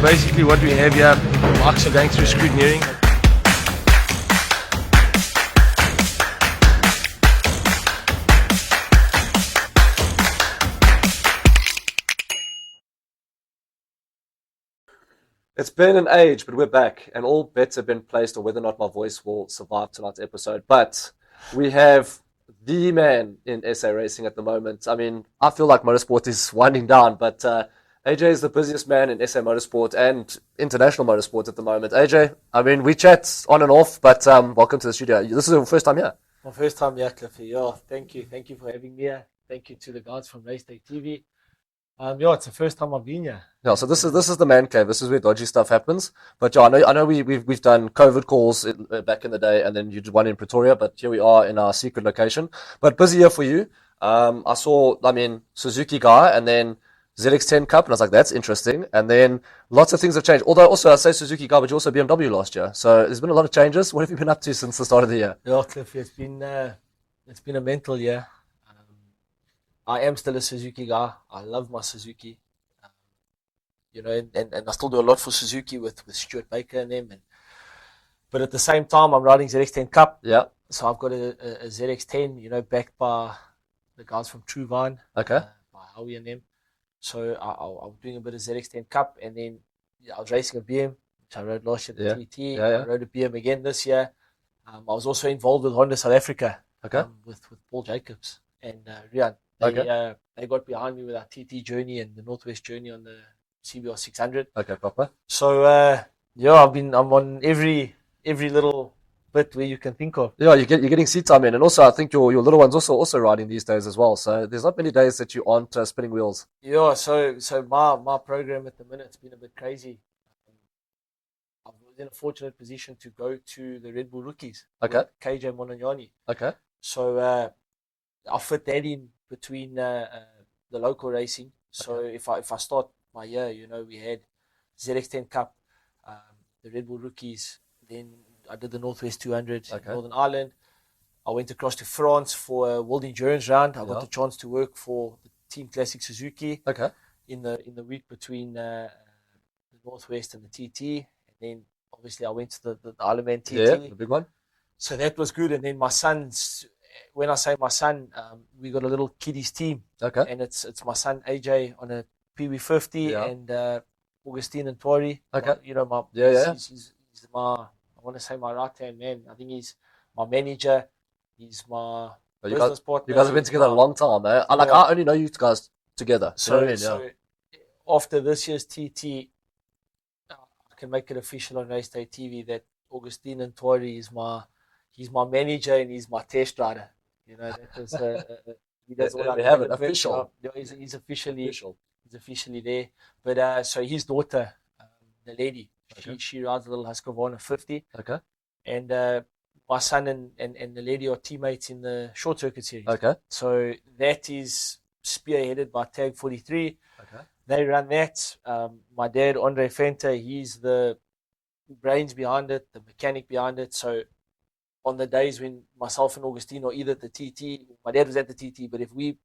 basically what we have here, marks are going through scrutineering. It's been an age, but we're back, and all bets have been placed on whether or not my voice will survive tonight's episode. But we have the man in SA racing at the moment. I mean, I feel like motorsport is winding down, but AJ is the busiest man in SA motorsport and international motorsport at the moment. AJ, I mean, we chat on and off, but welcome to the studio. This is your first time here. My first time here, Cliffy. Yeah, thank you. Thank you for having me here. Thank you to the guys from Raceday TV. It's the first time I've been here. Yeah, so this is the man cave. This is where dodgy stuff happens. But yeah, I know we've done COVID calls back in the day, and then you did one in Pretoria. But here we are in our secret location. But busy here for you. I saw, Suzuki guy, and then ZX10 Cup, and I was like, that's interesting. And then lots of things have changed. Although also I say Suzuki guy, but you also BMW last year. So there's been a lot of changes. What have you been up to since the start of the year? Yeah, Cliffy, it's been a mental year. I am still a Suzuki guy. I love my Suzuki. And I still do a lot for Suzuki with Stuart Baker and them. But at the same time, I'm riding ZX10 Cup. Yeah. So I've got a ZX10, backed by the guys from True Vine. Okay. By Howie and them. So I'm doing a bit of ZX10 Cup, and then I was racing a BM, which I rode last year, the TT. Yeah. I rode a BM again this year. I was also involved with Honda South Africa. Okay. With Paul Jacobs and Rian. They got behind me with our TT journey and the Northwest journey on the CBR 600. Okay, proper. So I'm on every little bit where you can think of. Yeah, you're getting seat time in, and also I think your little one's also riding these days as well. So there's not many days that you aren't spinning wheels. Yeah, so my program at the minute's been a bit crazy. I was in a fortunate position to go to the Red Bull Rookies. Okay. With KJ Mononyani. Okay. So I fit that in between the local racing. So if I start my year, we had ZX10 Cup, the Red Bull Rookies, then I did the Northwest 200 in Northern Ireland. I went across to France for a World Endurance round. I got the chance to work for the Team Classic Suzuki. Okay. In the week between the Northwest and the TT, and then obviously I went to the Ironman TT. Yeah, the big one. So that was good. And then my son's. When I say my son, we got a little kiddies team. Okay. And it's my son AJ on a PB50 and Augustine and Tori. Okay. He's my, I want to say my right hand man. I think he's my manager. He's my business partner. You guys have been together a long time, eh? I only know you guys together. So after this year's TT, I can make it official on Raceday TV that Augustine and Tori he's my manager and he's my test rider. That was he does all that. We have it official. He's officially there. But so his daughter, the lady, she rides a little Husqvarna 50. Okay. And my son and the lady are teammates in the short circuit series. Okay. So that is spearheaded by Tag 43. Okay. They run that. My dad, Andre Fente, he's the brains behind it, the mechanic behind it. So on the days when myself and Augustine are either at the TT, my dad was at the TT, but if we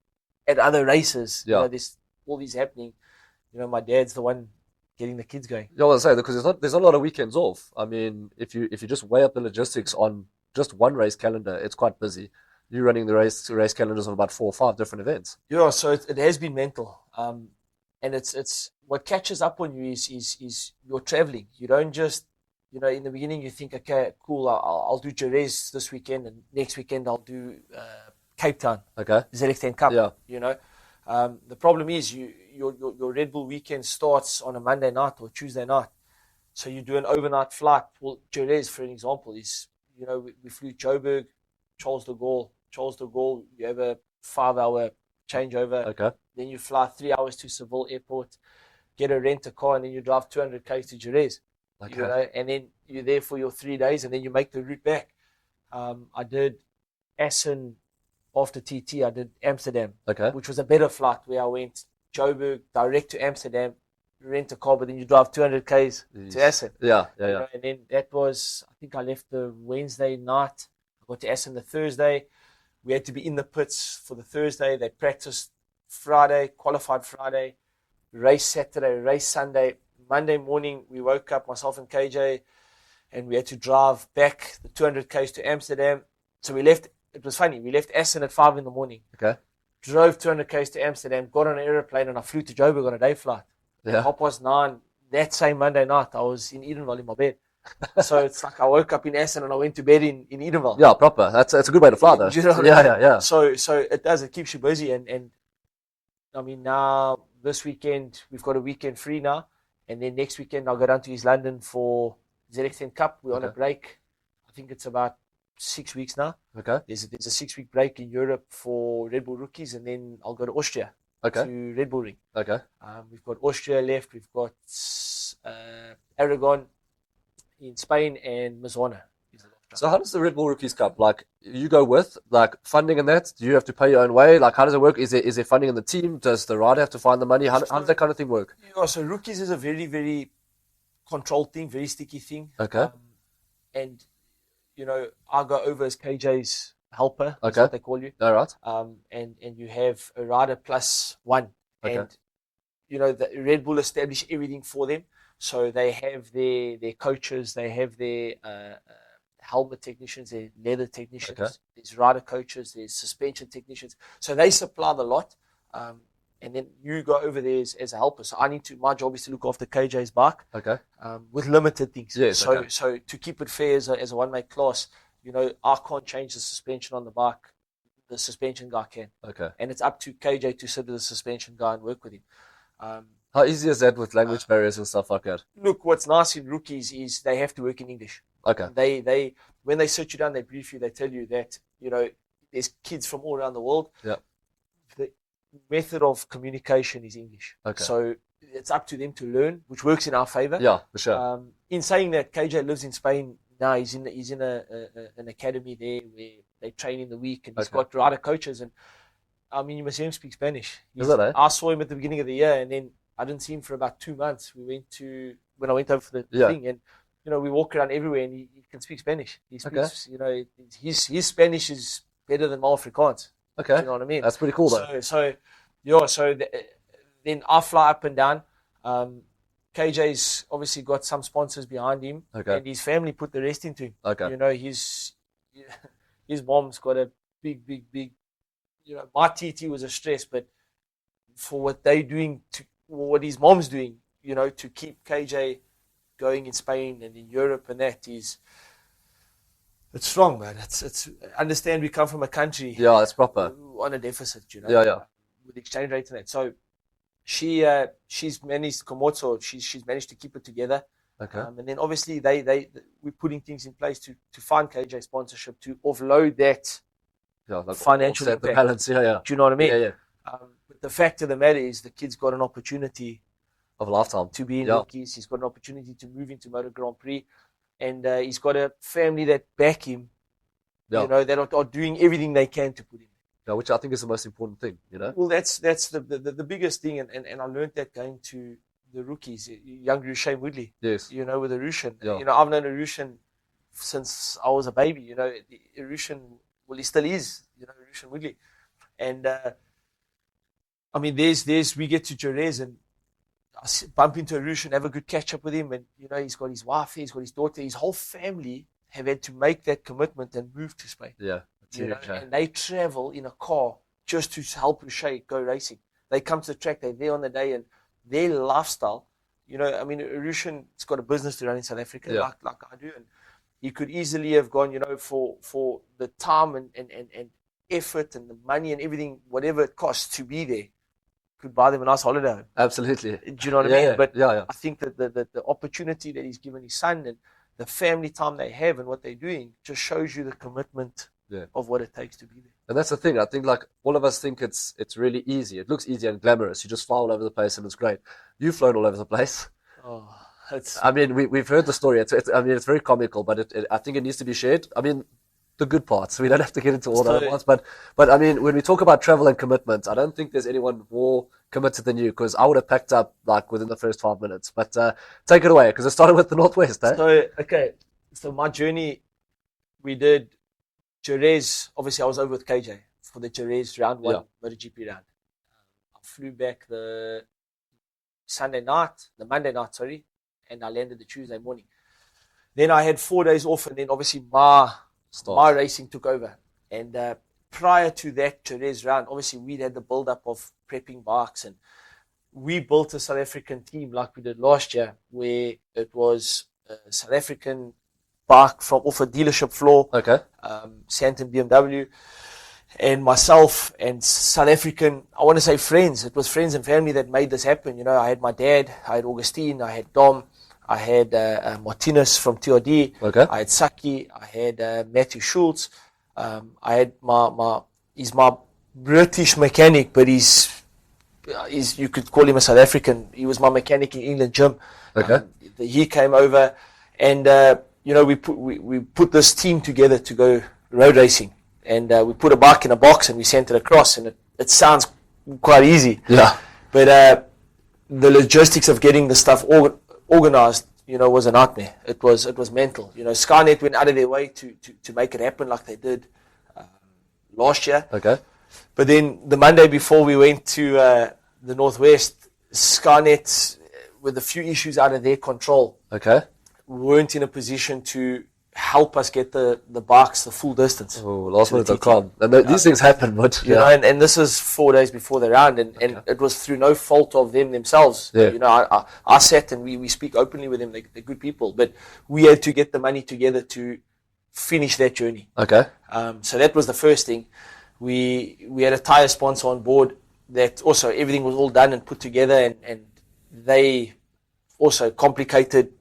at other races, there's all these happening, my dad's the one getting the kids going. Yeah, I was going to say, because there's not a lot of weekends off. I mean, if you just weigh up the logistics on just one race calendar, it's quite busy. You're running the race calendars of about 4 or 5 different events. Yeah, so it has been mental. And it's what catches up on you is you're traveling. You don't just in the beginning you think, okay, cool, I'll do Jerez this weekend, and next weekend I'll do Cape Town. Okay. ZX10 Cup. Yeah. The problem is your Red Bull weekend starts on a Monday night or Tuesday night, so you do an overnight flight. Well, Jerez, for an example, is we flew Joburg, Charles de Gaulle. You have a 5-hour changeover. Okay. Then you fly 3 hours to Seville Airport, get a rent a car, and then you drive 200 km to Jerez. Okay. And then you're there for your 3 days, and then you make the route back. I did Essen after TT. I did Amsterdam, which was a better flight, where I went Joburg direct to Amsterdam, rent a car, but then you drive 200 k's to Essen. Yeah. And then that was, I think I left the Wednesday night. I got to Essen the Thursday. We had to be in the pits for the Thursday. They practiced Friday, qualified Friday, race Saturday, race Sunday. Monday morning, we woke up, myself and KJ, and we had to drive back the 200 k's to Amsterdam. So we left. It was funny. We left Essen at 5 a.m. Okay. Drove 200 k's to Amsterdam, got on an aeroplane, and I flew to Joburg on a day flight. Yeah. 9:30 that same Monday night, I was in Edenville in my bed. So it's like I woke up in Essen and I went to bed in Edenville. Yeah, proper. That's a good way to fly, though. You know what I mean? Yeah. So it does. It keeps you busy, and I mean, now this weekend we've got a weekend free now, and then next weekend I'll go down to East London for ZX10 Cup. We're on a break. I think it's about 6 weeks now. Okay. There's a 6-week break in Europe for Red Bull rookies, and then I'll go to Austria. Okay. To Red Bull Ring. Okay. We've got Austria left. We've got Aragon in Spain and Mazwana. So how does the Red Bull Rookies Cup, like, you go with, like, funding and that? Do you have to pay your own way? Like, how does it work? Is there funding in the team? Does the rider have to find the money? How does that kind of thing work? Yeah, so rookies is a very, very controlled thing, very sticky thing. Okay. And, you know, I go over as KJ's helper. That's Okay. what they call you. All right. And you have a rider plus one. Okay. And, you know, the Red Bull establish everything for them. So they have their coaches, they have their helmet technicians, their leather technicians, Okay. there's rider coaches, there's suspension technicians. So they supply the lot. And then you go over there as a helper. So my job is to look after KJ's bike. Okay. With limited things. Yes, So okay. so to keep it fair as a one-mate class, you know, I can't change the suspension on the bike. The suspension guy can. Okay. And it's up to KJ to sit with the suspension guy and work with him. How easy is that with language barriers and stuff like that? Look, what's nice in rookies is they have to work in English. Okay. They when they sit you down, they brief you, they tell you that, you know, there's kids from all around the world. Yeah. The method of communication is English. Okay. So it's up to them to learn, which works in our favor. Yeah, for sure. In saying that, KJ lives in Spain now. He's in an academy there where they train in the week, and he's got rider coaches. And I mean, you must hear him speak Spanish. Is that, eh? I saw him at the beginning of the year, and then I didn't see him for about 2 months. When I went over for the thing, and you know, we walk around everywhere, and he can speak Spanish. He speaks, you know, his Spanish is better than my Afrikaans. Okay. You know what I mean? That's pretty cool, though. Then I fly up and down. KJ's obviously got some sponsors behind him, and his family put the rest into him. Okay. You know, his mom's got a big, you know, my TT was a stress, but for what they're doing, what his mom's doing, you know, to keep KJ going in Spain and in Europe, and it's strong, man. It's understand we come from a country. Yeah, it's proper. On a deficit, you know. Yeah. With exchange rate and that. So she's managed Komoto. She's managed to keep it together. Okay. And then obviously we're putting things in place to find KJ sponsorship to offload that like financial the impact. balance. Yeah. Do you know what I mean? Yeah. But the fact of the matter is the kid's got an opportunity Of a lifetime. to be in rookies. He's got an opportunity to move into Motor Grand Prix, and he's got a family that back him. Yeah. You know, that are doing everything they can to put him. Yeah, which I think is the most important thing, you know? Well, that's the biggest thing, and I learned that going to the rookies, young Rushan Woodley. Yes. You know, with Arushan. Yeah. You know, I've known Arushan since I was a baby. You know, Arushan, well, he still is. You know, Arushan Woodley, and I mean, we get to Jerez and I bump into Arushan, have a good catch up with him, and you know, he's got his wife, he's got his daughter, his whole family have had to make that commitment and move to Spain. Yeah. You know, and they travel in a car just to help Raceday go racing. They come to the track, they're there on the day, and their lifestyle, you know, I mean, Arushan's got a business to run in South Africa, like I do, and he could easily have gone, you know, for the time and effort and the money and everything, whatever it costs to be there, could buy them a nice holiday. Absolutely. Do you know what I mean? Yeah. But yeah. I think that the opportunity that he's given his son and the family time they have and what they're doing just shows you the commitment of what it takes to be there. And that's the thing. I think like all of us think it's really easy. It looks easy and glamorous. You just fly all over the place and it's great. You've flown all over the place. Oh, it's. I mean, we've heard the story. I mean, it's very comical, but I think it needs to be shared. I mean, the good parts. We don't have to get into all the other parts, but I mean, when we talk about travel and commitment, I don't think there's anyone more committed than you, because I would have packed up like within the first 5 minutes. But take it away, because it started with the Northwest. So my journey, we did Jerez. Obviously, I was over with KJ for the Jerez round one MotoGP round. I flew back the the Monday night, sorry, and I landed the Tuesday morning. Then I had 4 days off, and then obviously my racing took over. And prior to that Jerez round, obviously we'd had the build-up of prepping bikes, and we built a South African team like we did last year, where it was a South African bike from off a dealership floor, Santon BMW, and myself and South African, I want to say friends. It was friends and family that made this happen. You know, I had my dad, I had Augustine, I had Dom, I had Martinez from TRD, I had Saki, I had Matthew Schultz, I had he's my British mechanic, but he's you could call him a South African. He was my mechanic in England gym. He came over, and you know, we put this team together to go road racing, and we put a bike in a box and we sent it across, and it sounds quite easy. Yeah. But the logistics of getting the stuff organized, you know, was a nightmare. It was mental. You know, Skynet went out of their way to make it happen like they did last year. But then the Monday before we went to the Northwest, Skynet, with a few issues out of their control, weren't in a position to help us get the bikes the full distance. Oh, last minute .com. And these things happen, but you know, and this is 4 days before the round, and it was through no fault of themselves. You know, I sat and we speak openly with them. They're good people, but we had to get the money together to finish that journey. So that was the first thing. We had a tire sponsor on board that also everything was all done and put together, and they also complicated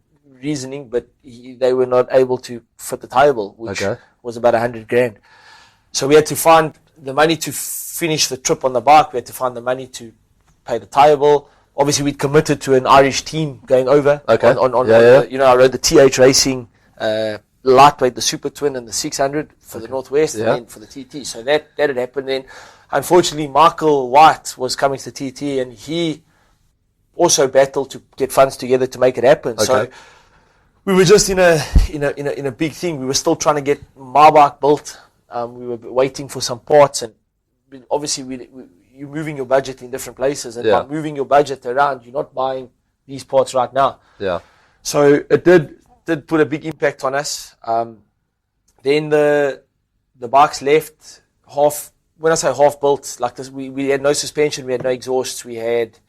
reasoning, but they were not able to fit the tire bill, which was about 100 grand. So we had to find the money to finish the trip on the bike. We had to find the money to pay the tire bill. Obviously, we'd committed to an Irish team going over. You know, I rode the TH Racing lightweight, the Super Twin, and the 600 for the Northwest, and then for the TT. So that had happened. Then, unfortunately, Michael White was coming to the TT, and he also battled to get funds together to make it happen. So we were just in a big thing. We were still trying to get my bike built. We were waiting for some parts, and obviously you're moving your budget in different places, and by moving your budget around, you're not buying these parts right now. So it did put a big impact on us. Then the bikes left half. When I say half built, like this, we had no suspension, we had no exhausts, we had.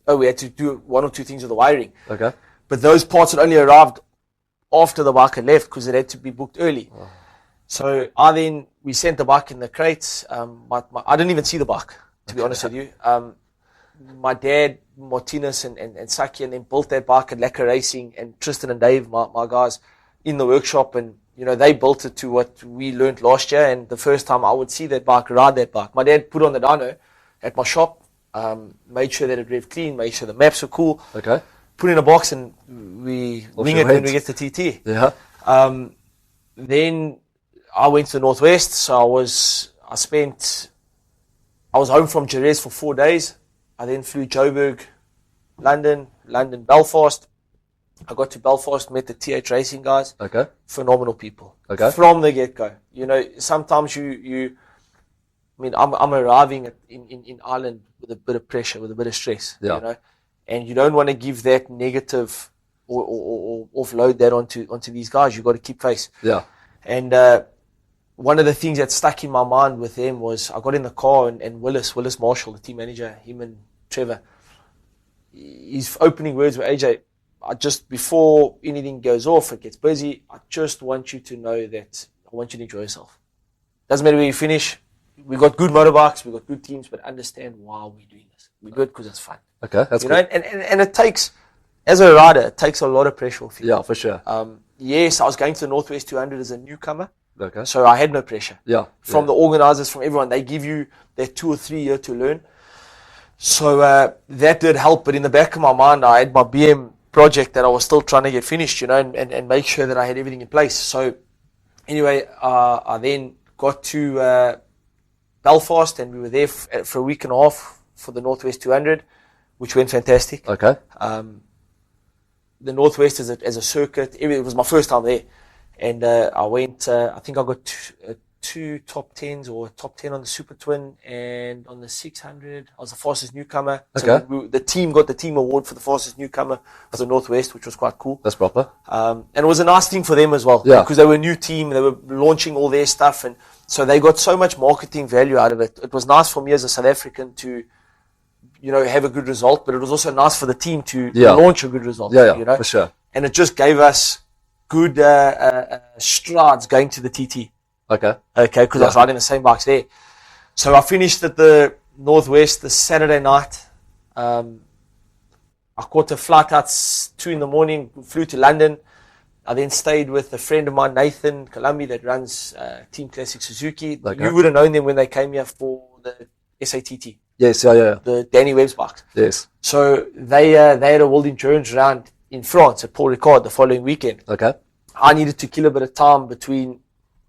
We had to do one or two things with the wiring. But those parts had only arrived after the bike had left because it had to be booked early. So we sent the bike in the crates. I didn't even see the bike, to be honest with you. My dad, Martinez and Saki, and then built that bike at LEKKA Racing, and Tristan and Dave, my guys, in the workshop, and you know, they built it to what we learned last year. And the first time I would see that bike, ride that bike, my dad put on the dyno at my shop. Made sure that it revved clean, made sure the maps were cool. Put in a box, and we wing it when we get to TT. Then I went to the Northwest, so I was home from Jerez for 4 days. I then flew Joburg, London, Belfast. I got to Belfast, met the TH Racing guys. Phenomenal people. From the get-go. You know, sometimes I mean, I'm arriving in Ireland with a bit of pressure, with a bit of stress, you know, and you don't want to give that negative or offload that onto these guys. You've got to keep face. And one of the things that stuck in my mind with them was I got in the car, and Willis Marshall, the team manager, him and Trevor, his opening words were, AJ, before anything goes off, it gets busy, I just want you to know that I want you to enjoy yourself. Doesn't matter where you finish. We got good motorbikes, we got good teams, but understand why we're doing this. We're good because it's fun. That's you know, and it takes, as a rider, it takes a lot of pressure off you. Yeah, for sure. Yes, I was going to the Northwest 200 as a newcomer, so I had no pressure. From the organizers, from everyone, they give you that 2 or 3 year to learn. So that did help, but in the back of my mind, I had my BM project that I was still trying to get finished, you know, and make sure that I had everything in place. So anyway, I then got to Belfast, and we were there for a week and a half for the Northwest 200, which went fantastic. The Northwest as a circuit, it was my first time there, and I went. I think I got 2 top 10s or top 10 on the Super Twin, and on the 600, I was the fastest newcomer. Okay. So the team got the team award for the fastest newcomer for the Northwest, which was quite cool. That's proper. And it was a nice thing for them as well, Yeah. because they were a new team. They were launching all their stuff, and so they got so much marketing value out of it. It was nice for me as a South African to, have a good result, but it was also nice for the team to launch a good result. Yeah, for sure. And it just gave us good strides going to the TT. Okay, because I was riding the same bikes there. So I finished at the Northwest the Saturday night. I caught a flight out 2 a.m, flew to London. I then stayed with a friend of mine, Nathan Columbi, that runs Team Classic Suzuki. Okay. You would have known them when they came here for the SATT. Yes, yeah. The Danny Webb's bikes. Yes. So they had a World Endurance round in France at Paul Ricard the following weekend. Okay. I needed to kill a bit of time between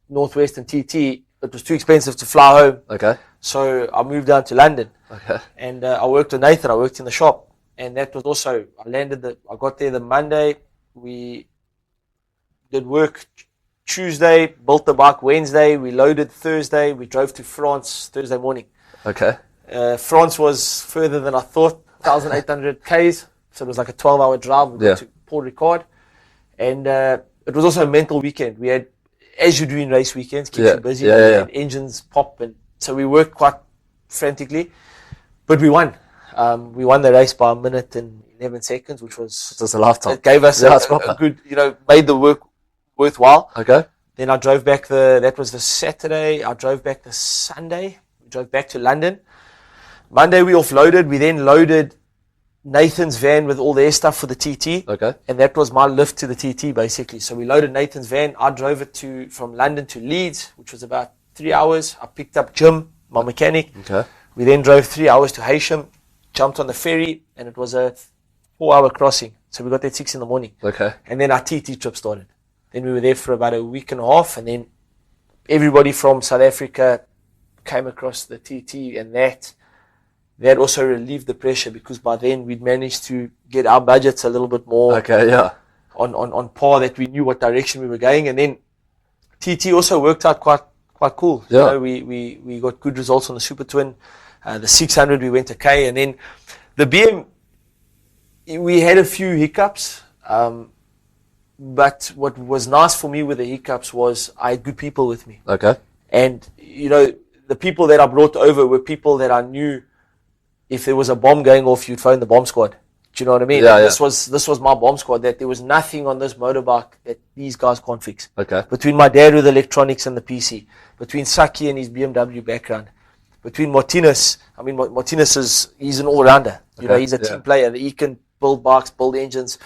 Northwest and TT. It was too expensive to fly home. Okay. So I moved down to London. Okay. And I worked with Nathan. I worked in the shop. And that was also, I got there the Monday. We did work Tuesday, built the bike Wednesday. We loaded Thursday. We drove to France Thursday morning. Okay. France was further than I thought, 1,800 Ks. So it was like a 12-hour drive. We got to Paul Ricard. And it was also a mental weekend. We had, as you do in race weekends, keeps you busy. And engines pop. And so we worked quite frantically. But we won. We won the race by 1 minute and 11 seconds, which was... It was a lifetime. It gave us a good, made the work worthwhile. Okay. Then I drove back that was the Saturday. I drove back the Sunday. We drove back to London. Monday we offloaded. We then loaded Nathan's van with all their stuff for the TT. Okay. And that was my lift to the TT basically. So we loaded Nathan's van. I drove it from London to Leeds, which was about 3 hours. I picked up Jim, my mechanic. Okay. We then drove 3 hours to Heysham, jumped on the ferry, and it was a 4-hour crossing. So we got there at 6 a.m. Okay. And then our TT trip started. Then we were there for about a week and a half, and then everybody from South Africa came across the TT, and that also relieved the pressure, because by then we'd managed to get our budgets a little bit more on par, that we knew what direction we were going. And then TT also worked out quite cool. Yeah. We got good results on the Super Twin. The 600 we went to K, and then the BM we had a few hiccups. But what was nice for me with the hiccups was I had good people with me. Okay. And, the people that I brought over were people that I knew if there was a bomb going off, you'd phone the bomb squad. Do you know what I mean? Yeah, This was my bomb squad, that there was nothing on this motorbike that these guys can't fix. Okay. Between my dad with electronics and the PC, between Saki and his BMW background, between Martinez, he's an all-rounder. He's a team player. He can build bikes, build engines.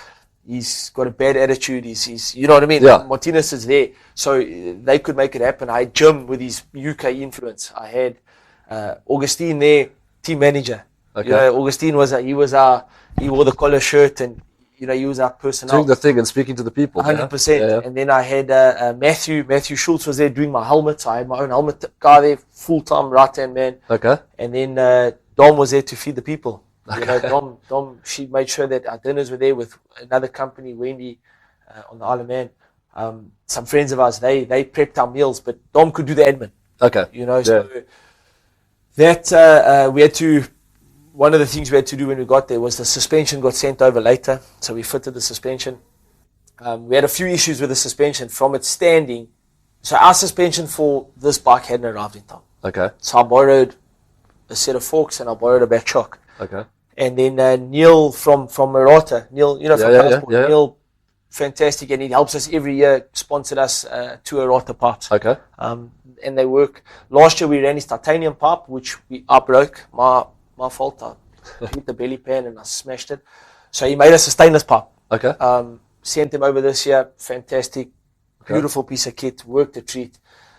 He's got a bad attitude. He's you know what I mean? Yeah. Martinez is there. So they could make it happen. I had Jim with his UK influence. I had Augustine there, team manager. Okay. Augustine he wore the collar shirt, and he was our personnel. Doing the thing and speaking to the people. 100%. Yeah. And then I had Matthew Schultz was there doing my helmets. I had my own helmet guy there, full-time right-hand man. Okay. And then Dom was there to feed the people. Okay. Dom, she made sure that our dinners were there with another company, Wendy, on the Isle of Man. Some friends of ours, they prepped our meals, but Dom could do the admin. Okay. So that we had to. One of the things we had to do when we got there was the suspension got sent over later, so we fitted the suspension. We had a few issues with the suspension from it standing. So our suspension for this bike hadn't arrived in time. Okay. So I borrowed a set of forks and I borrowed a back shock. Okay. And then Neil from Marata, Neil, from Passport, Neil, fantastic, and he helps us every year, sponsored us two Arata pipes. Okay. And they work. Last year we ran his titanium pipe, which I broke. My fault. I hit the belly pan and I smashed it. So he made us a stainless pipe. Okay. Sent him over this year. Fantastic. Okay. Beautiful piece of kit. Worked a treat.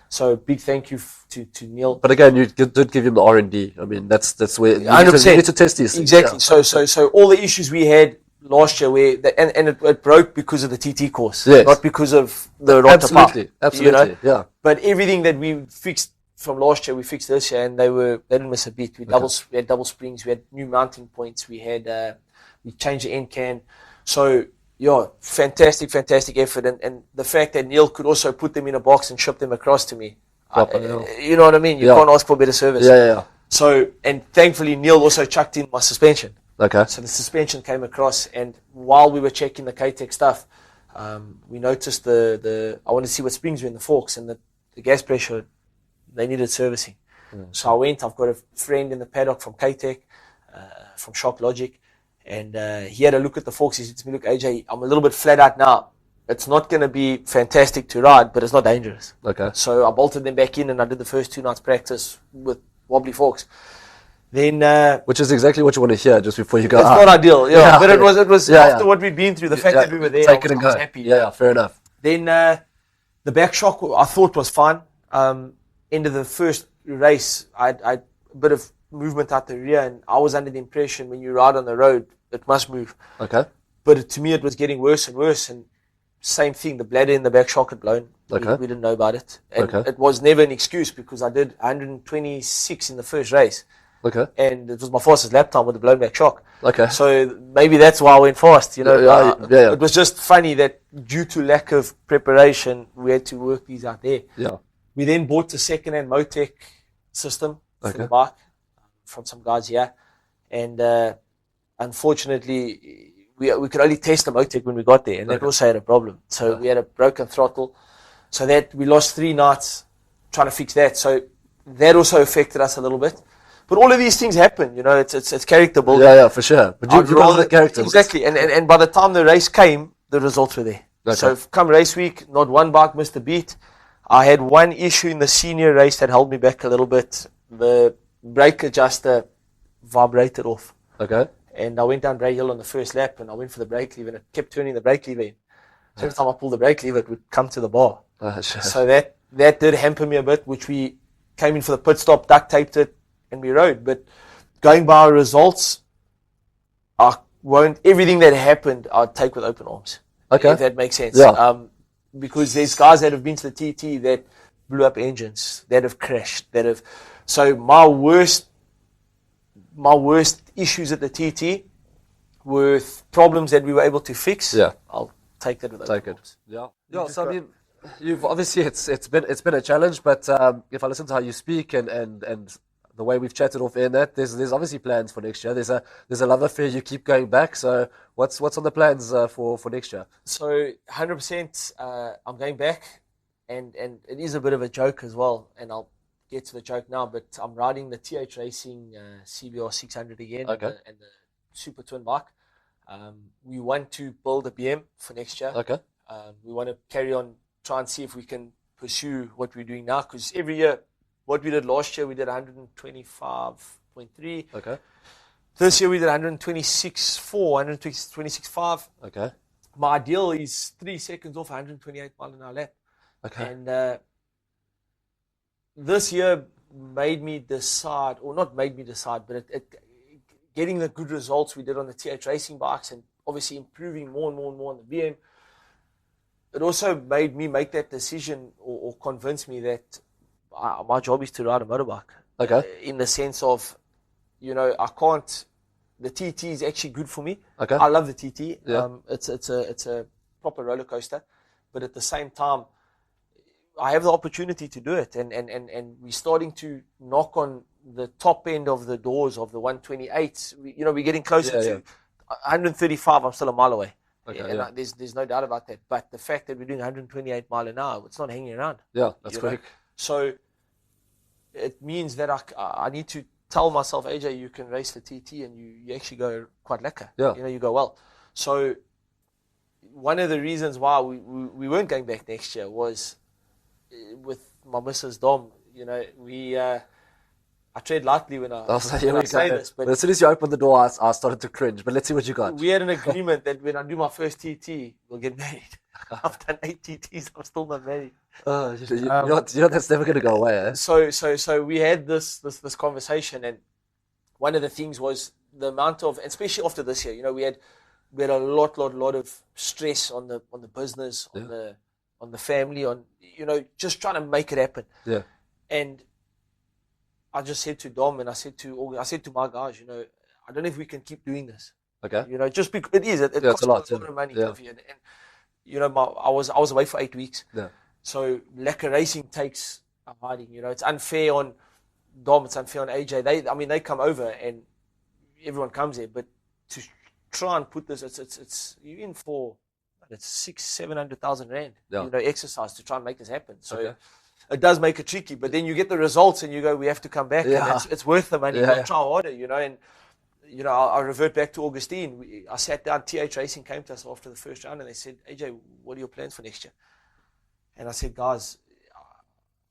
So big thank you to Neil. But again, you did give him the R&D. I mean, that's where you 100%. need to test these things. Exactly. Yeah. So all the issues we had last year, and it broke because of the TT course, yes. not because of the Rota pipe. Absolutely. Yeah. But everything that we fixed from last year, we fixed this year, and they didn't miss a beat. We had double springs, we had new mounting points, we changed the end can. So yeah, fantastic effort, and the fact that Neil could also put them in a box and ship them across to me, You know what I mean? You can't ask for better service. Yeah. So, and thankfully Neil also chucked in my suspension. Okay. So the suspension came across, and while we were checking the K-Tech stuff, we noticed I wanted to see what springs were in the forks, and the gas pressure, they needed servicing. So I went. I've got a friend in the paddock from K-Tech, from Shock Logic, and he had a look at the forks. He said to me, "Look, AJ, I'm a little bit flat out now. It's not going to be fantastic to ride, but it's not dangerous." Okay. So I bolted them back in, and I did the first 2 nights practice with wobbly forks. Then, which is exactly what you want to hear just before you go. It's not ideal, but it was after what we'd been through. The fact that we were there, I was happy. Yeah, fair enough. Then the back shock I thought was fine. End of the first race, I had a bit of movement out the rear, and I was under the impression when you ride on the road, it must move. Okay. But to me, it was getting worse and worse, and same thing, the bladder in the back shock had blown. Okay. We didn't know about it. And it was never an excuse because I did 126 in the first race. Okay. And it was my fastest lap time with the blown back shock. Okay. So maybe that's why I went fast, you know. Yeah. It was just funny that due to lack of preparation, we had to work these out there. Yeah. We then bought the second-hand Motec system for the bike from some guys here. And unfortunately, we could only test the Motec when we got there, and that also had a problem. So we had a broken throttle. So that we lost 3 nights trying to fix that. So that also affected us a little bit. But all of these things happen, you know, it's character building. Yeah, for sure. But you build the characters. Exactly. And by the time the race came, the results were there. Okay. So come race week, not one bike missed a beat. I had one issue in the senior race that held me back a little bit. The brake adjuster vibrated off. Okay. And I went down Bray Hill on the first lap, and I went for the brake lever, and it kept turning the brake lever in. So every time I pulled the brake lever, it would come to the bar. Sure. So that did hamper me a bit, which we came in for the pit stop, duct taped it, and we rode. But going by our results, everything that happened, I'd take with open arms. Okay. If that makes sense. Yeah. Because there's guys that have been to the TT that blew up engines, that have crashed, so my worst issues at the TT were problems that we were able to fix. Yeah. I'll take that with open arms. Yeah. Yeah. So I mean, you've obviously it's been a challenge, but if I listen to how you speak and the way we've chatted off air, that there's obviously plans for next year. There's a love affair. You keep going back. So what's on the plans for next year? So 100%, I'm going back, and it is a bit of a joke as well. And I'll get to the joke now. But I'm riding the TH Racing CBR 600 again, Okay. and the Super Twin bike. We want to build a BM for next year. Okay. We want to carry on, try and see if we can pursue what we're doing now. Because every year, what we did last year, we did 125.3. Okay. This year we did 126.4, 126.5. Okay. My ideal is 3 seconds off 128 mile an hour lap. Okay. And this year made me decide, or not made me decide, but getting the good results we did on the TH Racing bikes and obviously improving more and more and more on the BM, it also made me make that decision or convince me that my job is to ride a motorbike. Okay. In the sense of, you know, the TT is actually good for me. Okay. I love the TT. Yeah. It's a proper roller coaster, but at the same time, I have the opportunity to do it, and we're starting to knock on the top end of the doors of the 128. We're getting closer to 135. I'm still a mile away. Okay, and there's no doubt about that. But the fact that we're doing 128 mile an hour, it's not hanging around. Yeah, that's correct. So it means that I need to tell myself, AJ, you can race the TT and you actually go quite lekker. Yeah. You go well. So one of the reasons why we weren't going back next year was with my Mrs. Dom. I tread lightly when I say this, but as soon as you open the door, I started to cringe. But let's see what you got. We had an agreement that when I do my first TT, we'll get married. I've done 8 TTs. I'm still not married. You know that's never going to go away. Eh? So we had this conversation, and one of the things was the amount of, especially after this year, we had a lot of stress on the business, on the family, on just trying to make it happen. Yeah. And I just said to Dom, and I said to my guys, I don't know if we can keep doing this. Okay. Just because it is. It costs a lot of money. Yeah. And I was away for 8 weeks. Yeah. So LEKKA Racing takes are hiding. You know, it's unfair on Dom, it's unfair on AJ. They come over and everyone comes there, but to try and put this, it's you're in for it's 600,000-700,000 rand, Yeah. you know, exercise to try and make this happen. So Okay. it does make it tricky, but then you get the results and you go, we have to come back. Yeah. And it's worth the money. Yeah. We'll try harder, you know. And you know, I revert back to Augustine. I sat down. TH Racing came to us after the first round and they said, AJ, what are your plans for next year? And I said, guys,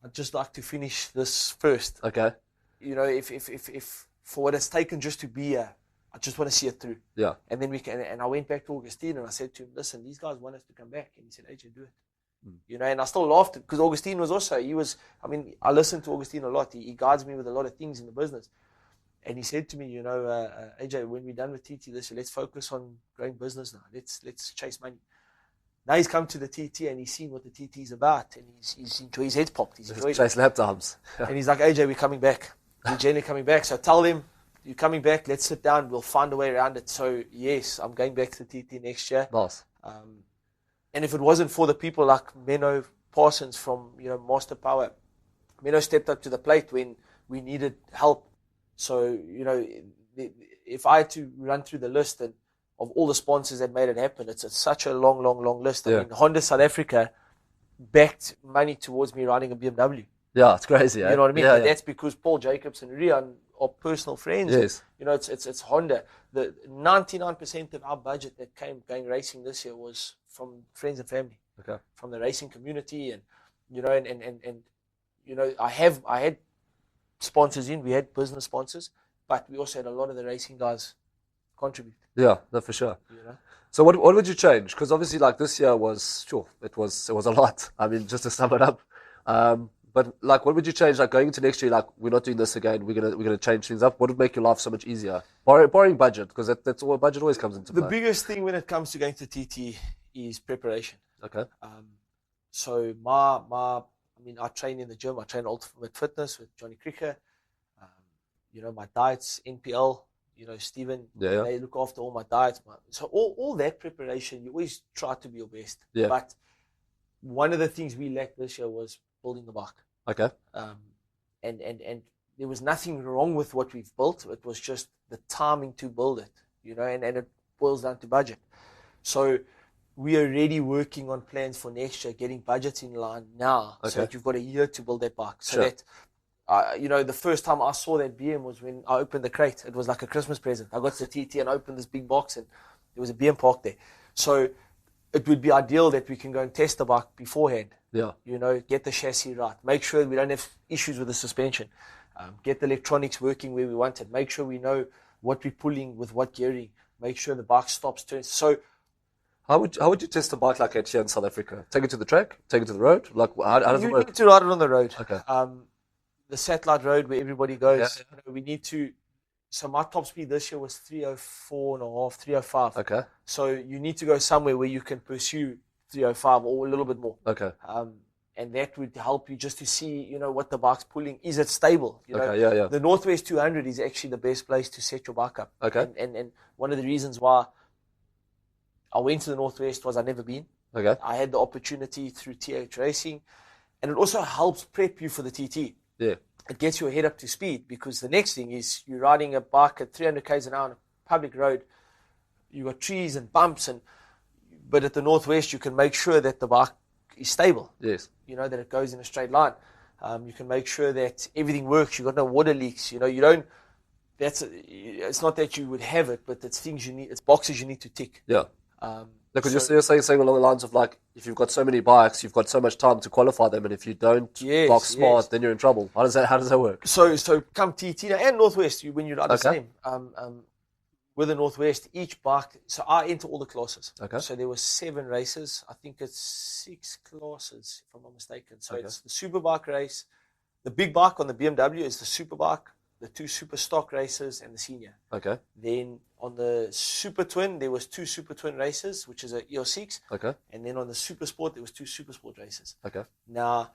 I'd just like to finish this first. Okay. You know, if for what it's taken just to be here, I just want to see it through. Yeah. And then we can. And I went back to Augustine and I said to him, listen, these guys want us to come back. And he said, AJ, do it. You know, and I still laughed because Augustine was also, I listened to Augustine a lot. He guides me with a lot of things in the business. And he said to me, you know, AJ, when we're done with TT this year, let's focus on growing business now. Let's chase money. Now he's come to the TT and he's seen what the TT is about, and he's enjoyed, his head's popped. He's enjoyed Chase lap times. and he's like, AJ, we're coming back. We're generally coming back. So tell them, you're coming back. Let's sit down. We'll find a way around it. So yes, I'm going back to the TT next year. Nice. And if it wasn't for the people like Menno Parsons from, you know, Master Power, Menno stepped up to the plate when we needed help. So, you know, if I had to run through the list of all the sponsors that made it happen, it's such a long list. Yeah. I mean, Honda South Africa backed money towards me riding a BMW. Yeah, it's crazy. Eh? You know what I mean? Yeah, But that's because Paul Jacobs and Rian are personal friends. Yes. You know, it's Honda. The 99% of our budget that came going racing this year was from friends and family. Okay. From the racing community, and you know, and you know, I had sponsors in. We had business sponsors, but we also had a lot of the racing guys contribute. Yeah, no, for sure. You know. So what would you change? Because obviously, like this year was it was a lot. I mean, just to sum it up. But like, what would you change? Like going into next year, like we're not doing this again. We're gonna change things up. What would make your life so much easier? Borrowing budget, because that's all budget always comes into play. The biggest thing when it comes to going to TT is preparation. Okay. So I train in the gym. I train Ultimate Fitness with Johnny Cricker. You know, my diets, NPL. You know, Stephen. Yeah. They look after all my diets. So all that preparation, you always try to be your best. Yeah. But one of the things we lacked this year was building the bike. Okay. And there was nothing wrong with what we've built. It was just the timing to build it, you know, and it boils down to budget. So we are already working on plans for next year, getting budgets in line now, so that you've got a year to build that bike. So that, you know, the first time I saw that BM was when I opened the crate. It was like a Christmas present. I got to the TT and opened this big box, and there was a BM parked there. So it would be ideal that we can go and test the bike beforehand. Yeah. You know, get the chassis right. Make sure we don't have issues with the suspension. Get the electronics working where we want it. Make sure we know what we're pulling with what gearing. Make sure the bike stops, turns. So, how would you test a bike like that here in South Africa? Take it to the track? Take it to the road? Like how does it work? You need to ride it on the road. Okay. The satellite road where everybody goes. Yeah. You know, we need to. So my top speed this year was 304.5, 305. Okay. So you need to go somewhere where you can pursue 305 or a little bit more. Okay. And that would help you just to see, you know, what the bike's pulling. Is it stable? You know, Okay, yeah. The Northwest 200 is actually the best place to set your bike up. Okay. And one of the reasons why I went to the Northwest was I'd never been. Okay. I had the opportunity through TH Racing, and it also helps prep you for the TT. Yeah. It gets your head up to speed, because the next thing is you're riding a bike at 300 k's an hour on a public road. You got trees and bumps, but at the Northwest you can make sure that the bike is stable. Yes. You know, that it goes in a straight line. You can make sure that everything works. You've got no water leaks. You know, you don't. It's not that you would have it, but it's things you need. It's boxes you need to tick. Yeah. Because you're saying along the lines of like, if you've got so many bikes, you've got so much time to qualify them, and if you don't box smart, then you're in trouble. How does that work? So come TT now, and Northwest, when you ride the same. With the Northwest, each bike. So I enter all the classes. Okay. So there were 7 races. I think it's 6 classes, if I'm not mistaken. So it's the Superbike race. The big bike on the BMW is the Superbike, the 2 Super Stock races, and the Senior. Okay. Then on the Super Twin, there was 2 Super Twin races, which is a ER6. Okay. And then on the Super Sport, there was 2 Super Sport races. Okay. Now,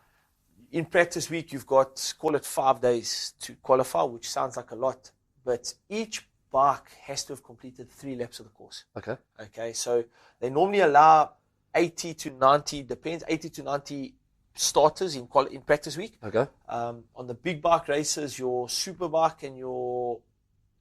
in practice week, you've got, call it 5 days to qualify, which sounds like a lot. But each bike has to have completed 3 laps of the course. Okay. So they normally allow 80 to 90, depends, 80 to 90% starters in practice week. Okay. On the big bike races, your super bike and your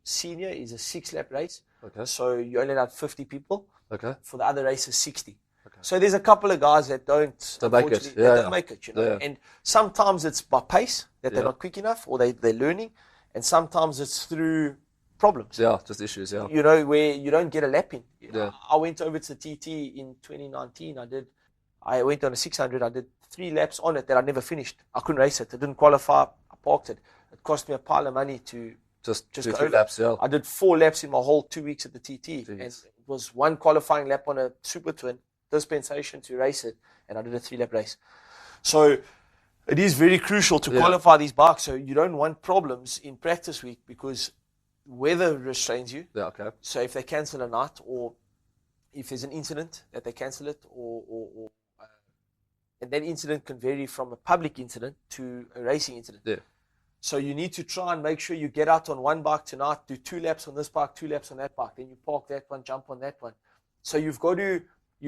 senior is a 6-lap race. Okay. So you only allowed 50 people. Okay. For the other races, 60. Okay. So there's a couple of guys that don't make it. unfortunately, they don't make it, you know. Yeah. And sometimes it's by pace that they're Yeah. not quick enough, or they're learning, and sometimes it's through problems. Yeah, just issues. Yeah. You know, where you don't get a lap in. Yeah. I went over to TT in 2019. I went on a 600. I did 3 laps on it that I never finished. I couldn't race it. I didn't qualify. I parked it. It cost me a pile of money to Just go do 3 over. laps. Yeah. I did 4 laps in my whole 2 weeks at the TT, Jeez. and it was 1 qualifying lap on a super twin, dispensation to race it, and I did a 3-lap race. So it is very crucial to qualify these bikes, so you don't want problems in practice week because weather restrains you. Yeah. Okay. So if they cancel a night, or if there's an incident that they cancel it, and that incident can vary from a public incident to a racing incident. Yeah. So you need to try and make sure you get out on one bike tonight, do 2 laps on this bike, 2 laps on that bike, then you park that one, jump on that one. So you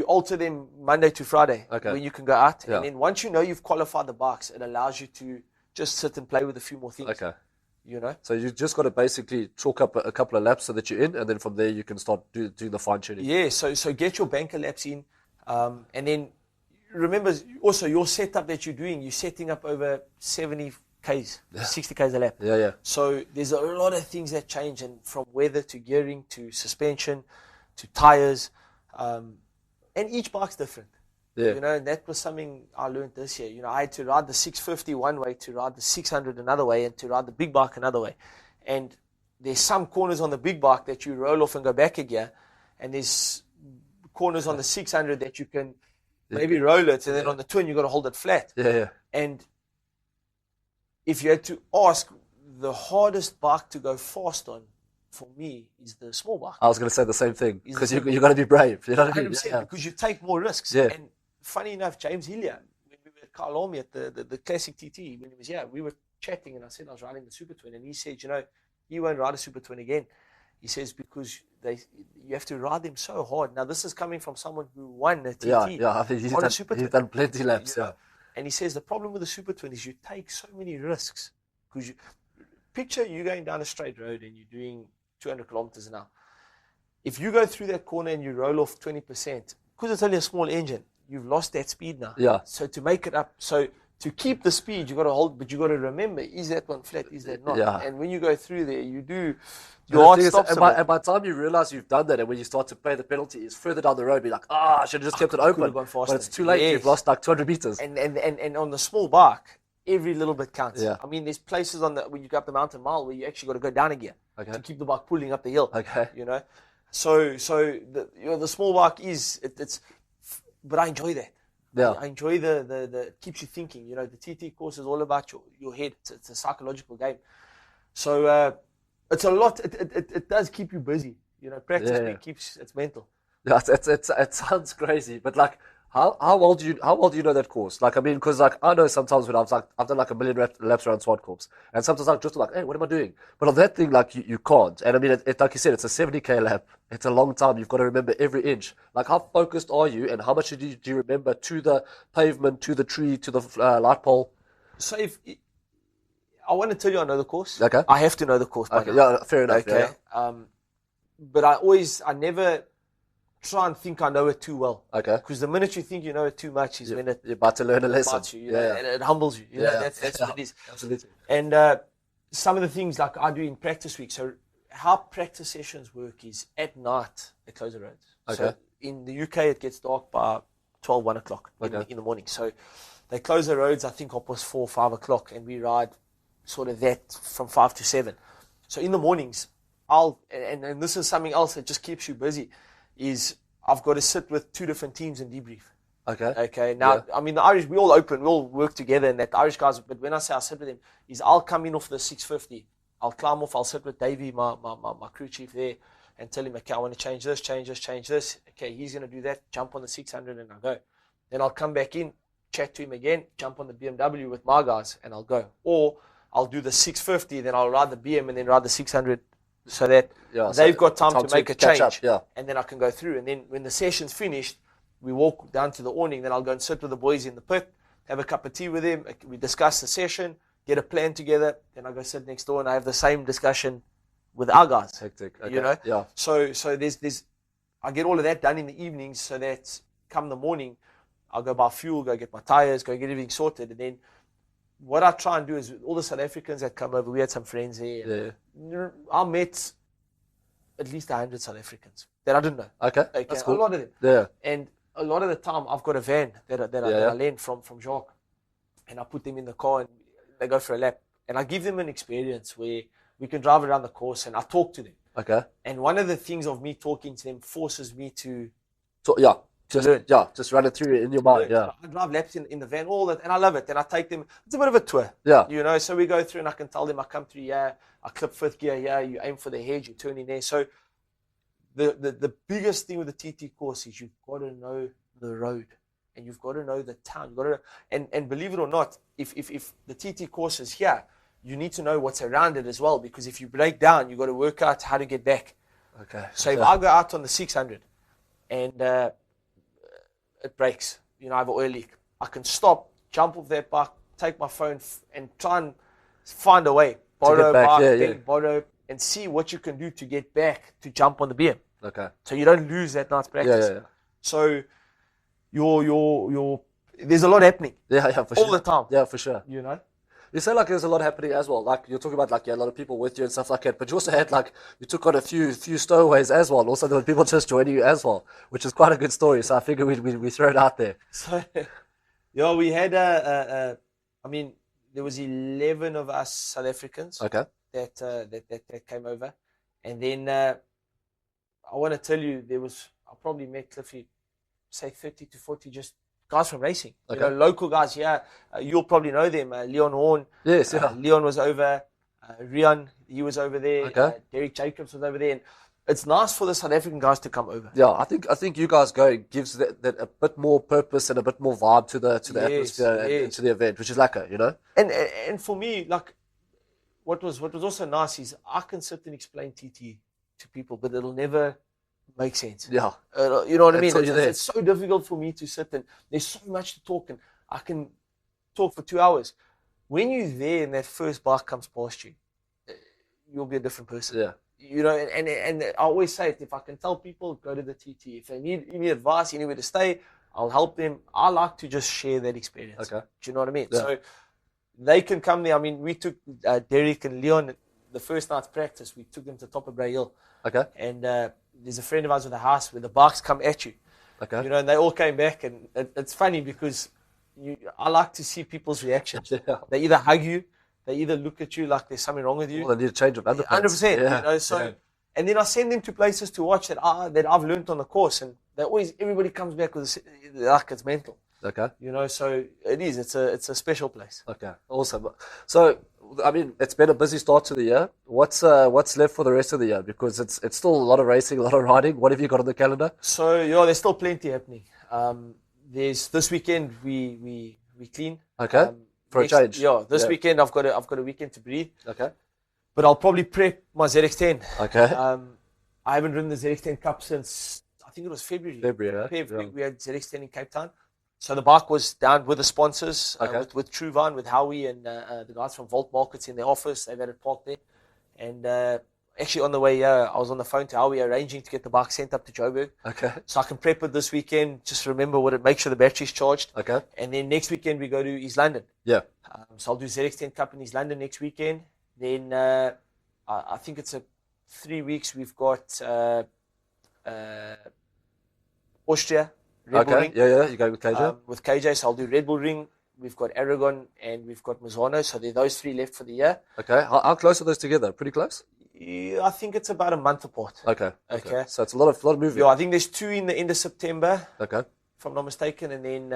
alter them Monday to Friday when you can go out. Yeah. And then once you know you've qualified the bikes, it allows you to just sit and play with a few more things. Okay. You know? So you just got to basically chalk up a couple of laps so that you're in, and then from there you can start doing the fine tuning. Yeah, so get your banker laps in, and then remember also your setup that you're doing, you're setting up over 70 Ks, 60 Ks a lap. Yeah, yeah. So there's a lot of things that change, and from weather to gearing to suspension to tires, and each bike's different. Yeah. You know, and that was something I learned this year. You know, I had to ride the 650 one way, to ride the 600 another way, and to ride the big bike another way. And there's some corners on the big bike that you roll off and go back a gear, and there's corners on the 600 that you can maybe roll it, and then on the twin you got to hold it flat. Yeah, yeah. And if you had to ask, the hardest bike to go fast on for me is the small bike. I was going to say the same thing, because you got to be brave. You know what I mean? 100%, Yeah. because you take more risks. Yeah. And funny enough, James Hillier, when we were at Carl Army at the classic TT, when he was here, we were chatting, and I said I was riding the Super Twin, and he said, you know, you won't ride a Super Twin again. He says, because you have to ride them so hard. Now, this is coming from someone who won a TT. Yeah. I mean, on a Super he's Twin. done plenty laps. You Yeah. know? And he says the problem with the Super Twin is you take so many risks. Because picture you going down a straight road and you're doing 200 kilometers an hour. If you go through that corner and you roll off 20%, because it's only a small engine, you've lost that speed now. Yeah. So to make it up, so to keep the speed, you got to hold, but you got to remember, is that one flat, is that not? Yeah. And when you go through there, you do, The your heart thing is, stops. and by the time you realize you've done that, and when you start to pay the penalty, it's further down the road. Be like, I should have just kept it could've open. gone But faster. it's too late. Yes. You've lost like 200 meters. And on the small bike, every little bit counts. Yeah. I mean, there's places when you go up the mountain mile where you actually got to go down a gear to keep the bike pulling up the hill. Okay. You know, so the small bike it's, but I enjoy that. Yeah. I enjoy the it keeps you thinking. You know, the TT course is all about your head. It's a psychological game. So it's a lot. It does keep you busy. You know, practice it's mental. Yeah, it sounds crazy, but like, how well do you know that course? Like, I mean, because like I know sometimes when I've done like a million laps around Swartkorps, and sometimes I'm just like, hey, what am I doing? But on that thing, like you can't. And I mean, it like you said, it's a 70K lap. It's a long time. You've got to remember every inch. Like, how focused are you, and how much do you remember to the pavement, to the tree, to the light pole? So I want to tell you I know the course. Okay. I have to know the course. By Okay, now. yeah, fair enough. Okay. Yeah. But I never try and think I know it too well. Okay. Because the minute you think you know it too much is when You're about to learn a lesson. bites you, know, and it humbles you. You know, that's what it is. Absolutely. And some of the things like I do in practice week. So how practice sessions work is at night they close the roads. Okay. So in the UK it gets dark by 12, 1 o'clock in the morning. So they close the roads I think up was 4, 5 o'clock, and we ride sort of that from 5 to 7. So in the mornings and this is something else that just keeps you busy, is I've got to sit with 2 different teams and debrief. Okay. Now, I mean, the Irish, we all work together, and that the Irish guys, but when I say I sit with them, is I'll come in off the 650. I'll climb off, I'll sit with Davey, my crew chief there, and tell him, okay, I want to change this. Okay, he's going to do that, jump on the 600, and I'll go. Then I'll come back in, chat to him again, jump on the BMW with my guys, and I'll go. Or I'll do the 650, then I'll ride the BM, and then ride the 600, so that they've got time to make a change, and then I can go through. And then when the session's finished, we walk down to the awning, then I'll go and sit with the boys in the pit, have a cup of tea with him. We discuss the session, get a plan together. Then I go sit next door and I have the same discussion with our guys. Hectic. Okay. You know? Yeah. So there's, I get all of that done in the evenings so that come the morning, I'll go buy fuel, go get my tires, go get everything sorted. And then what I try and do is all the South Africans that come over, we had some friends there. Yeah. I met at least 100 South Africans that I didn't know. Okay. That's cool. A lot of them. Yeah. And a lot of the time, I've got a van that I lend from Jacques. And I put them in the car and they go for a lap. And I give them an experience where we can drive around the course and I talk to them. Okay. And one of the things of me talking to them forces me to learn. Just run it through in your mind. Yeah. I drive laps in the van, all that, and I love it. And I take them, it's a bit of a tour. Yeah. You know, so we go through and I can tell them I come through here, I clip fifth gear here, you aim for the hedge, you turn in there. So the biggest thing with the TT course is you've got to know the road and you've got to know the town. You've got to, and believe it or not, if the TT course is here, you need to know what's around it as well, because if you break down, you've got to work out how to get back. Okay. So if I go out on the 600 and it breaks, you know, I have an oil leak, I can stop, jump off that bike, take my phone and try and find a way, borrow a bike, borrow, and see what you can do to get back to jump on the BM. Okay. So you don't lose that night's practice. Yeah. So your there's a lot happening. Yeah, for sure. All the time. Yeah, for sure. You know? You say like there's a lot happening as well. Like you're talking about like a lot of people with you and stuff like that. But you also had like you took on a few stowaways as well. Also there were people just joining you as well, which is quite a good story. So I figure we throw it out there. So we had I mean there was 11 of us South Africans. Okay. That came over, and then I want to tell you I probably met Cliffy, say 30 to 40 just guys from racing. Okay. You know, local guys here. You'll probably know them. Leon Horn. Yes, yeah. Leon was over. Rian, he was over there. Okay. Derek Jacobs was over there. And it's nice for the South African guys to come over. Yeah, I think you guys going gives that a bit more purpose and a bit more vibe to the atmosphere and to the event, which is LEKKA, you know. And for me, like, what was also nice is I can sit and explain TT to people, but it'll never make sense. Yeah. You know what I mean? It's so difficult for me to sit and there's so much to talk and I can talk for 2 hours. When you're there and that first bike comes past you, you'll be a different person. Yeah. You know, and I always say it, if I can tell people, go to the TT. If they need any advice, anywhere to stay, I'll help them. I like to just share that experience. Okay. Do you know what I mean? Yeah. So they can come there. I mean, we took Derek and Leon, the first night's practice, we took them to top of Bray Hill. Okay. And there's a friend of ours with a house where the bikes come at you. Okay. You know, and they all came back, and it's funny because I like to see people's reactions. Yeah. They either hug you, they either look at you like there's something wrong with you. Well, they need a change of underpants. 100%. Yeah. You know, so and then I send them to places to watch that I've learned on the course, and everybody comes back with like it's mental. Okay. You know, so it's a special place. Okay. Awesome. So I mean, it's been a busy start to the year. What's left for the rest of the year? Because it's still a lot of racing, a lot of riding. What have you got on the calendar? So there's still plenty happening. There's this weekend we clean. Okay. For a change. Yeah. This weekend I've got a weekend to breathe. Okay. But I'll probably prep my ZX10. Okay. I haven't ridden the ZX10 Cup since I think it was February. February. We had ZX10 in Cape Town. So the bike was down with the sponsors, with Truvine, with Howie, and the guys from Volt Markets in their office. They've had it parked there. And actually on the way here, I was on the phone to Howie arranging to get the bike sent up to Joburg. Okay. So I can prep it this weekend, just remember make sure the battery's charged. Okay. And then next weekend we go to East London. Yeah. So I'll do ZX10 Cup in East London next weekend. Then I think it's 3 weeks. We've got Austria. Red Bull Ring. Yeah. You're going with KJ? With KJ, so I'll do Red Bull Ring. We've got Aragon and we've got Mazzano. So there are those 3 left for the year. Okay. How close are those together? Pretty close? Yeah, I think it's about a month apart. Okay. So it's a lot of moving. Yeah, I think there's 2 in the end of September. Okay. If I'm not mistaken, and then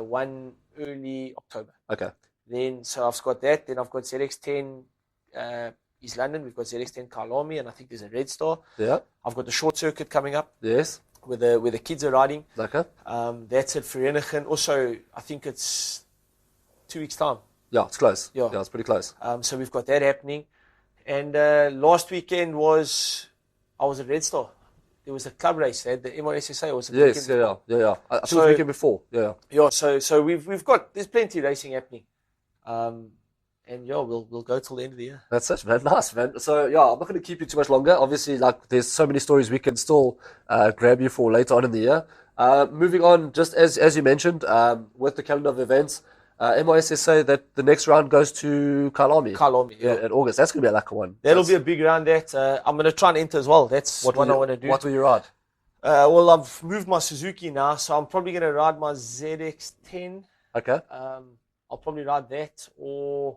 1 early October. Okay. Then so I've got that. Then I've got ZX10 East London. We've got ZX10 Kyalami, and I think there's a Red Star. Yeah. I've got the short circuit coming up. Yes. Where the kids are riding. Okay. That's at Vereeniging. Also, I think it's 2 weeks' time. Yeah, it's close. Yeah, it's pretty close. So we've got that happening. And last weekend I was at Red Star. there was a club race there, the MRSSA, or was it the Yes, weekend before? yeah. I think it was So- the weekend before. Yeah. Yeah, so we've got, there's plenty of racing happening. And yeah, we'll go till the end of the year. That's it, man. Nice, man. So, yeah, I'm not going to keep you too much longer. Obviously, like, there's so many stories we can still grab you for later on in the year. Moving on, just as you mentioned, with the calendar of events, MISS say that the next round goes to Kalami. Kalami, yeah. In August. That's going to be a LEKKA one. That'll be a big round that. I'm going to try and enter as well. That's what I want to do. What will you ride? Well, I've moved my Suzuki now, so I'm probably going to ride my ZX10. Okay. I'll probably ride that, or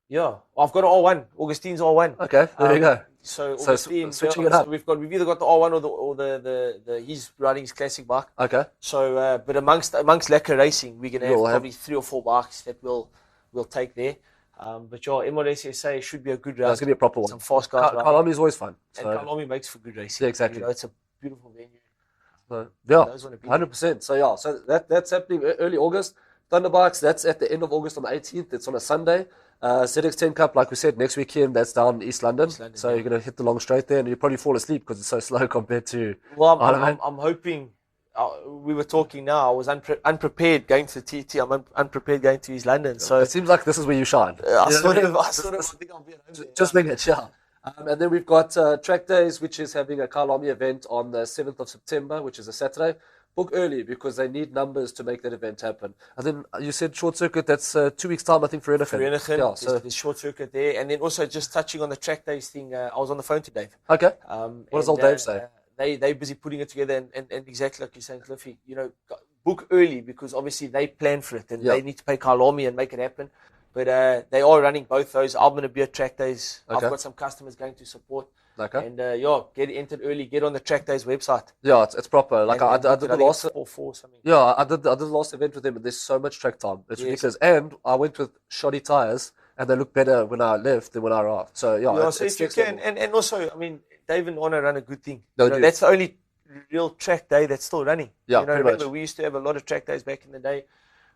yeah, I've got an R1, Augustine's R1. Okay, there you go. So So Augustine, switching it up. So we've either got the R1 or the he's riding his classic bike. Okay. So, but amongst LEKKA racing, we're gonna have You'll have- probably 3 or 4 bikes that we'll take there. But yeah, MRSSA should be a good round. That's going to be a proper one. Some fast guys riding. Kalami is always fun. And So, Kalami makes for good racing. Yeah, exactly. You know, it's a beautiful venue. so, yeah, Those wanna be 100%. So, yeah, so that's happening early August. Thunderbikes, that's at the end of August on the 18th. It's on a Sunday. ZX10 Cup, like we said, next weekend, that's down in East London. London, So yeah. you're going to hit the long straight there and you'll probably fall asleep because it's so slow compared to... Well, I don't know. I'm hoping. We were talking now. I was unprepared going to TT. I'm unprepared going to East London. So It seems like this is where you shine. I sort of think I'll be at home there. Just make it, yeah. And then we've got Track Days, which is having a Kalami event on the 7th of September, which is a Saturday. Book early because they need numbers to make that event happen. And then you said short circuit, that's 2 weeks' time, I think, for Renegade. Yeah, so, there's short circuit there, and then also just touching on the Track Days thing. I was on the phone to Dave. okay. What does old Dave say? They're busy putting it together, and exactly like you're saying, Cliffy, you know, book early because obviously they plan for it and Yeah. they need to pay Kalami and make it happen. But they are running both those. I'm going to be at Track Days. Okay. I've got some customers going to support. Okay. And yeah, get entered early. Get on the Track Days website. Yeah, it's proper. Like I did the last... four something. Yeah, I did the last event with them, and there's so much track time. It's Yes. ridiculous. And I went with shoddy tires, and they look better when I left than when I arrived. So yeah, Yeah, it's so if you next can, level. and also, I mean, Dave and Honor run a good thing. They You know, do. that's the only real track day that's still running. Yeah, you know, pretty remember much. we used to have a lot of track days back in the day.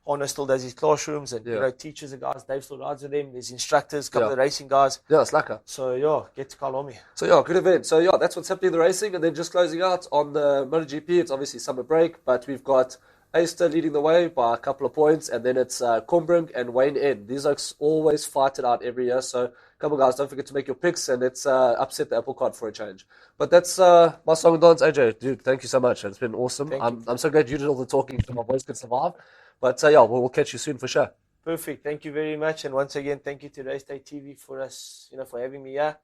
Honor still does his classrooms, and Yeah. you know, teaches the guys. Dave still rides with them. There's instructors, a couple Yeah. of racing guys. Yeah, it's LEKKA. So yeah, get to Kalami. So yeah, good event. So yeah, that's what's happening in the racing, and then just closing out on the MotoGP. It's obviously summer break, but we've got Aister leading the way by a couple of points, and then it's Combrink and Wayne N. These oaks always fight it out every year. So come on, guys, don't forget to make your picks, and let's upset the apple cart for a change. But that's my song and dance, AJ. Dude, thank you so much. It's been awesome. Thank you. I'm so glad you did all the talking so my voice could survive. But yeah, we'll catch you soon for sure. Perfect. Thank you very much, and once again, thank you to Raceday TV for us, you know, for having me here,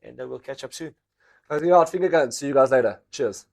and we'll catch up soon. Closing out, finger guns. See you guys later. Cheers.